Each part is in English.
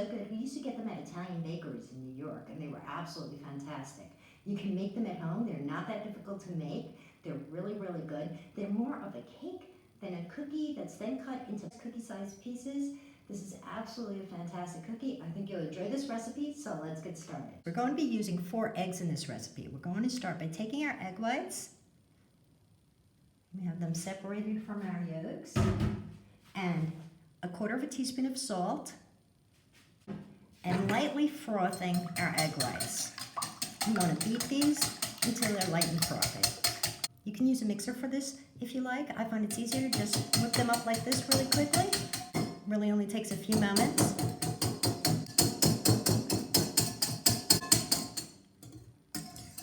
so good. We used to get them at Italian bakeries in New York, and they were absolutely fantastic. You can make them at home. They're not that difficult to make. They're really, really good. They're more of a cake than a cookie that's then cut into cookie-sized pieces. This is absolutely a fantastic cookie. I think you'll enjoy this recipe, so let's get started. We're going to be using 4 eggs in this recipe. We're going to start by taking our egg whites. We have them separated from our yolks. And 1/4 teaspoon of salt. And lightly frothing our egg whites. You want to beat these until they're light and frothy. You can use a mixer for this if you like. I find it's easier to just whip them up like this really quickly. Really only takes a few moments.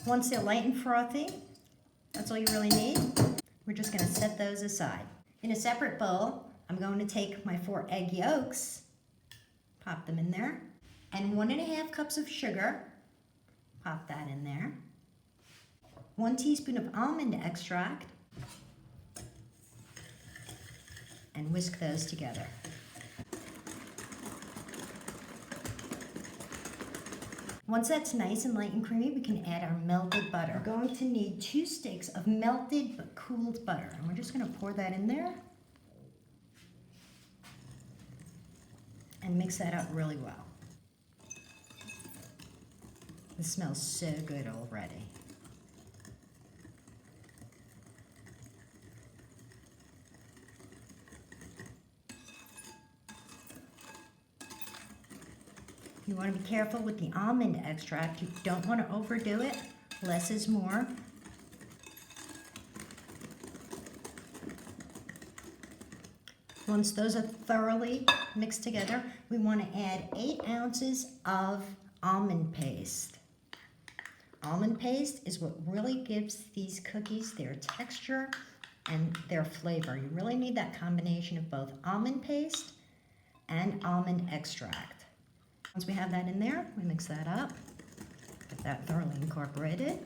Once they're light and frothy, that's all you really need. We're just going to set those aside. In a separate bowl, I'm going to take my 4 egg yolks, pop them in there, and 1½ cups of sugar, pop that in there. 1 teaspoon of almond extract, and whisk those together. Once that's nice and light and creamy, we can add our melted butter. We're going to need 2 sticks of melted but cooled butter, and we're just going to pour that in there and mix that up really well. It smells so good already. You want to be careful with the almond extract. You don't want to overdo it. Less is more. Once those are thoroughly mixed together, we want to add 8 ounces of almond paste. Almond paste is what really gives these cookies their texture and their flavor. You really need that combination of both almond paste and almond extract. Once we have that in there, we mix that up, get that thoroughly incorporated.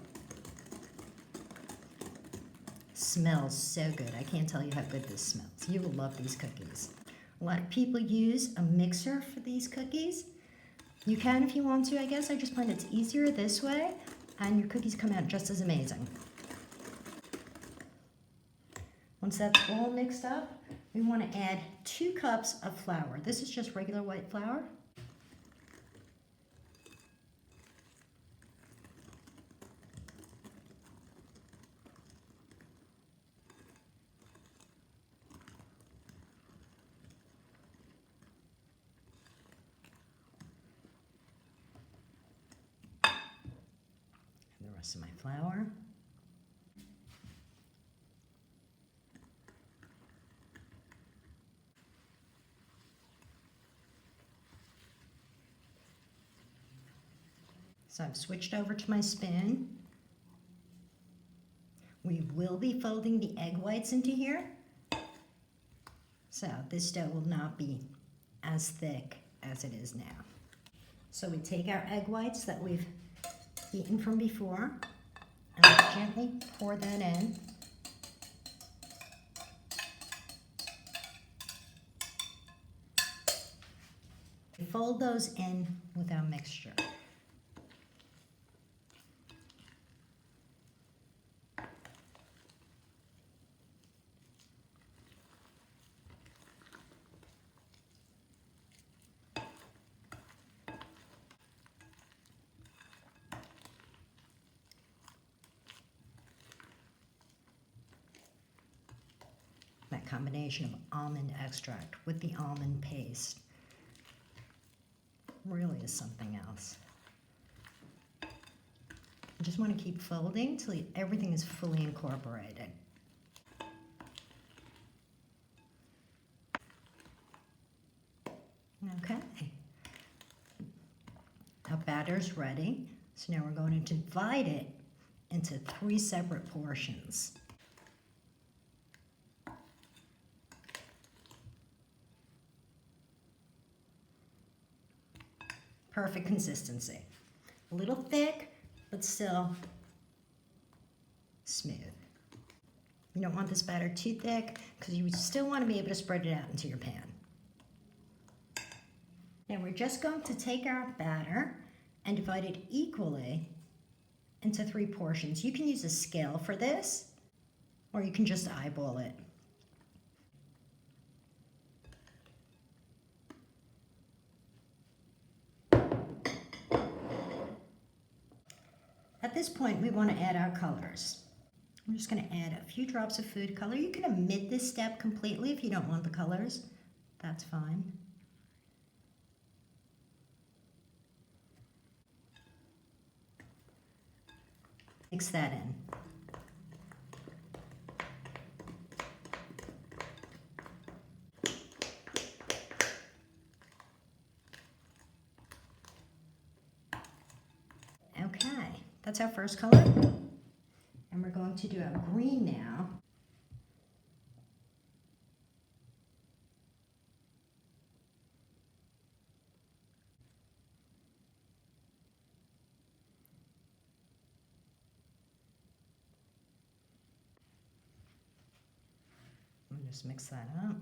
Smells so good. I can't tell you how good this smells. You will love these cookies. A lot of people use a mixer for these cookies. You can if you want to, I guess. I just find it's easier this way, and your cookies come out just as amazing. Once that's all mixed up, we want to add 2 cups of flour. This is just regular white flour. The rest of my flour. So I've switched over to my spoon. We will be folding the egg whites into here. So this dough will not be as thick as it is now. So we take our egg whites that we've beaten from before, and gently pour that in. We fold those in with our mixture. That combination of almond extract with the almond paste really is something else. You just want to keep folding till everything is fully incorporated. Okay, our batter's ready. So now we're going to divide it into 3 separate portions. Perfect consistency. A little thick, but still smooth. You don't want this batter too thick because you still want to be able to spread it out into your pan. Now we're just going to take our batter and divide it equally into 3 portions. You can use a scale for this, or you can just eyeball it. At this point, we want to add our colors. I'm just going to add a few drops of food color. You can omit this step completely if you don't want the colors. That's fine. Mix that in. Okay, that's our first color. And we're going to do our green now. Just mix that up.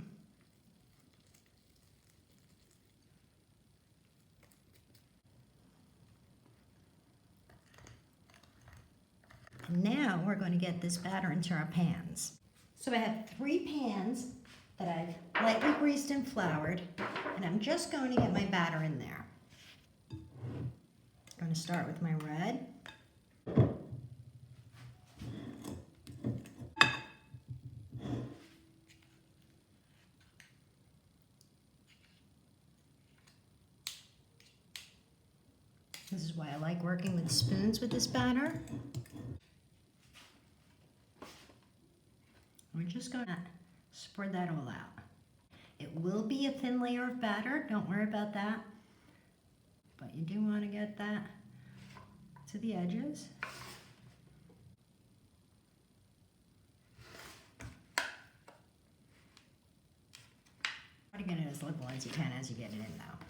And now we're going to get this batter into our pans. So I have 3 pans that I've lightly greased and floured, and I'm just going to get my batter in there. I'm going to start with my red. This is why I like working with spoons with this batter. We're just going to spread that all out. It will be a thin layer of batter, don't worry about that. But you do want to get that to the edges. Try to get it as liberal as you can as you get it in though.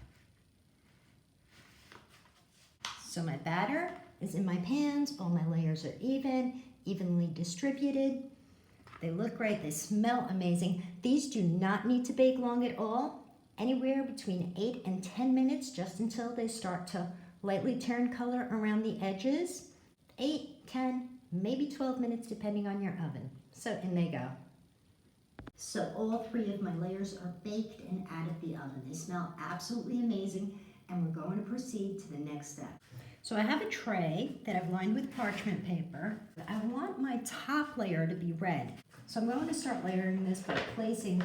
So my batter is in my pans, all my layers are evenly distributed. They look great, they smell amazing. These do not need to bake long at all, anywhere between 8 and 10 minutes, just until they start to lightly turn color around the edges. 8, 10, maybe 12 minutes depending on your oven. So in they go. So all 3 of my layers are baked and out of the oven. They smell absolutely amazing, and we're going to proceed to the next step. So I have a tray that I've lined with parchment paper. I want my top layer to be red. So I'm going to start layering this by placing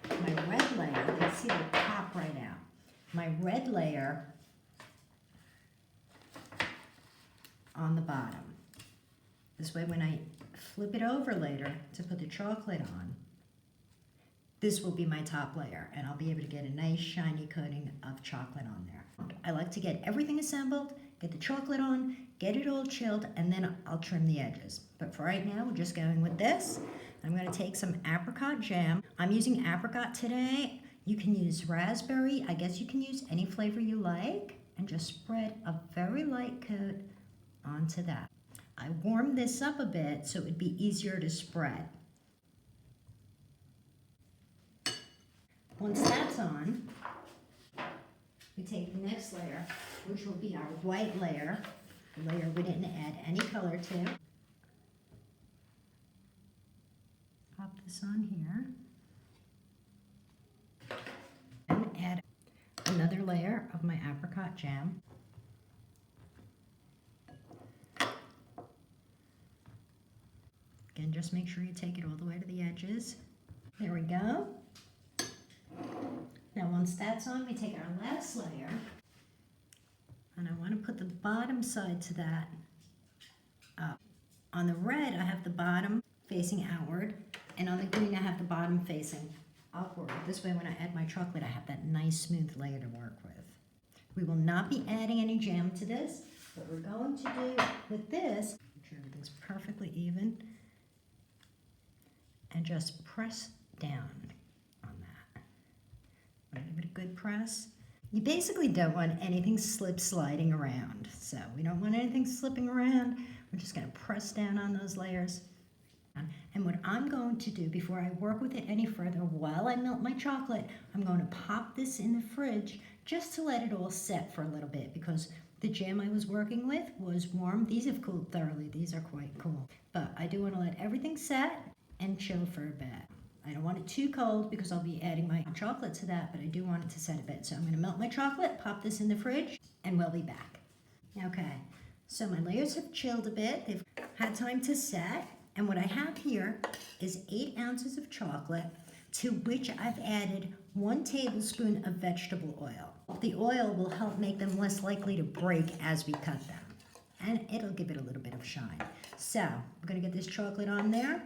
my red layer, you can see the top right out. My red layer on the bottom. This way when I flip it over later to put the chocolate on, this will be my top layer, and I'll be able to get a nice shiny coating of chocolate on there. I like to get everything assembled, get the chocolate on, get it all chilled, and then I'll trim the edges. But for right now, we're just going with this. I'm going to take some apricot jam. I'm using apricot today. You can use raspberry. I guess you can use any flavor you like, and just spread a very light coat onto that. I warmed this up a bit so it would be easier to spread. Once that's on, we take the next layer, which will be our white layer, the layer we didn't add any color to. Pop this on here. And add another layer of my apricot jam. Again, just make sure you take it all the way to the edges. There we go. Now once that's on, we take our last layer, and I want to put the bottom side to that up. On the red, I have the bottom facing outward, and on the green, I have the bottom facing upward. This way, when I add my chocolate, I have that nice smooth layer to work with. We will not be adding any jam to this. What we're going to do with this, make sure everything's perfectly even, and just press down. Give it a good press. You basically don't want anything sliding around. So we don't want anything slipping around. We're just going to press down on those layers. And what I'm going to do before I work with it any further, while I melt my chocolate, I'm going to pop this in the fridge just to let it all set for a little bit, because the jam I was working with was warm. These have cooled thoroughly. These are quite cool. But I do want to let everything set and chill for a bit. I don't want it too cold because I'll be adding my chocolate to that, but I do want it to set a bit. So I'm going to melt my chocolate, pop this in the fridge, and we'll be back. Okay, so my layers have chilled a bit. They've had time to set. And what I have here is 8 ounces of chocolate, to which I've added 1 tablespoon of vegetable oil. The oil will help make them less likely to break as we cut them, and it'll give it a little bit of shine. So I'm going to get this chocolate on there.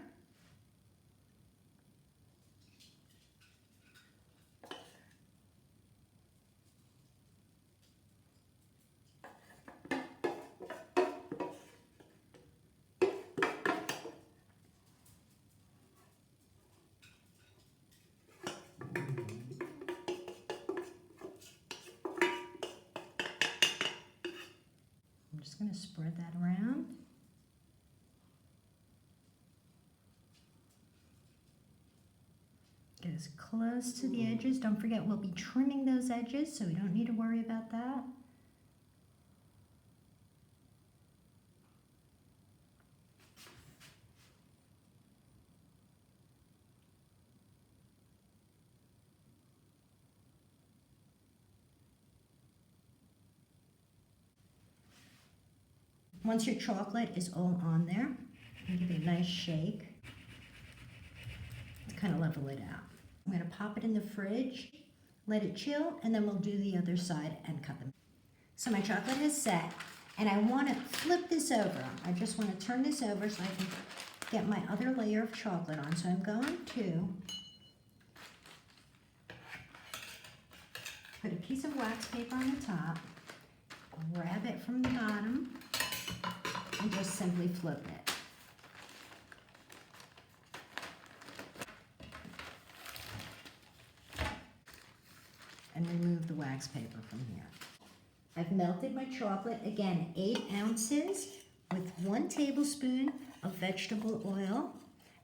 I'm just going to spread that around. Get as close to the edges. Don't forget, we'll be trimming those edges, so we don't need to worry about that. Once your chocolate is all on there, you give it a nice shake to kind of level it out. I'm going to pop it in the fridge, let it chill, and then we'll do the other side and cut them. So my chocolate is set, and I want to flip this over. I just want to turn this over so I can get my other layer of chocolate on. So I'm going to put a piece of wax paper on the top, grab it from the bottom, and just simply flip it. And remove the wax paper from here. I've melted my chocolate, again, 8 ounces with 1 tablespoon of vegetable oil,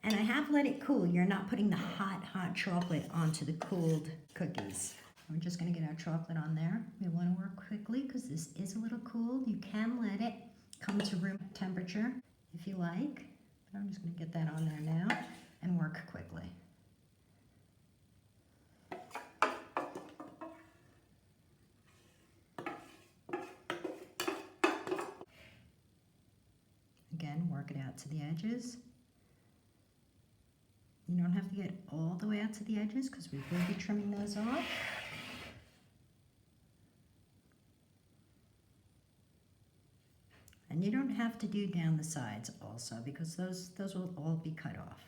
and I have let it cool. You're not putting the hot chocolate onto the cooled cookies. We're just gonna get our chocolate on there. We wanna work quickly because this is a little cooled. You can let it come to room temperature if you like, but I'm just gonna get that on there now and work quickly. Again, work it out to the edges. You don't have to get all the way out to the edges because we will be trimming those off. And you don't have to do down the sides also, because those will all be cut off.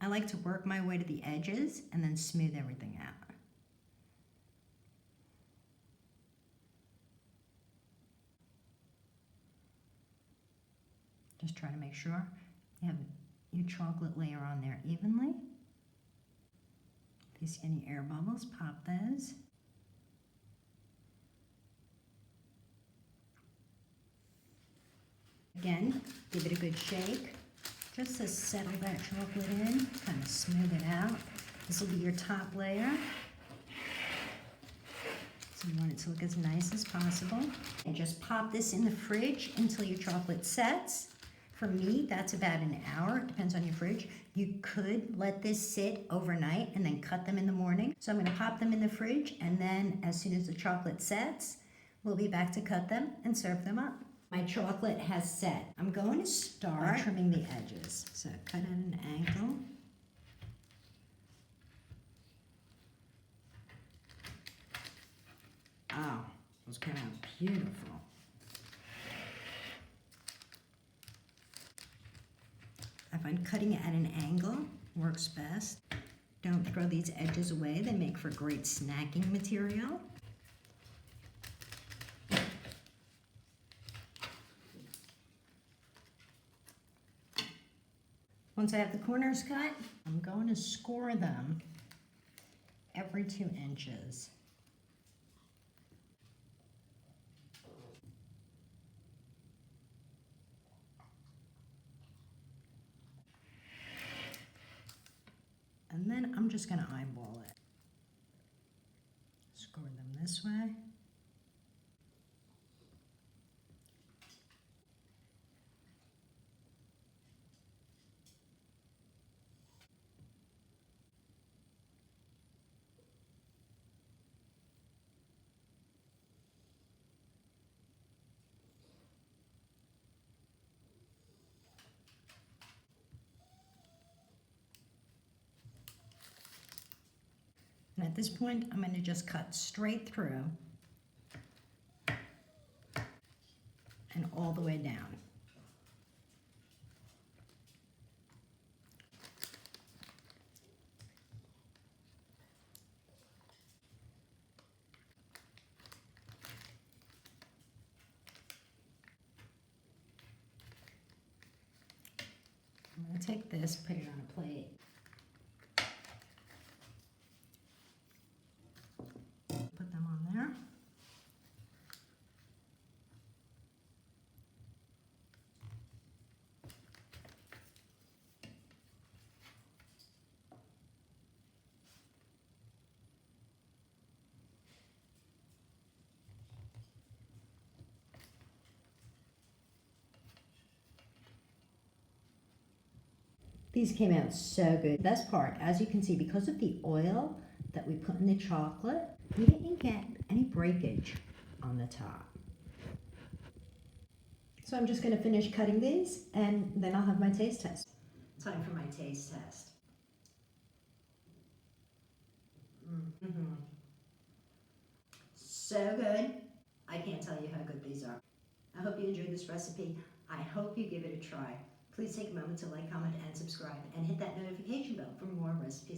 I like to work my way to the edges and then smooth everything out. Just try to make sure you have your chocolate layer on there evenly. If you see any air bubbles, pop those. Again, give it a good shake, just to settle that chocolate in, kind of smooth it out. This will be your top layer. So you want it to look as nice as possible. And just pop this in the fridge until your chocolate sets. For me, that's about an hour. It depends on your fridge. You could let this sit overnight and then cut them in the morning. So I'm going to pop them in the fridge, and then as soon as the chocolate sets, we'll be back to cut them and serve them up. My chocolate has set. I'm going to start trimming the edges. So cut at an angle. Oh, those came out beautiful. I find cutting it at an angle works best. Don't throw these edges away. They make for great snacking material. Once I have the corners cut, I'm going to score them every 2 inches. just going to eyeball it. Score them this way. And at this point, I'm going to just cut straight through and all the way down. I'm going to take this, put it on a plate. Put them on there. These came out so good. Best part, as you can see, because of the oil that we put in the chocolate, we didn't get any breakage on the top. So I'm just going to finish cutting these and then I'll have my taste test. Time for my taste test. So good. I can't tell you how good these are. I hope you enjoyed this recipe. I hope you give it a try. Please take a moment to like, comment, and subscribe, and hit that notification bell for more recipe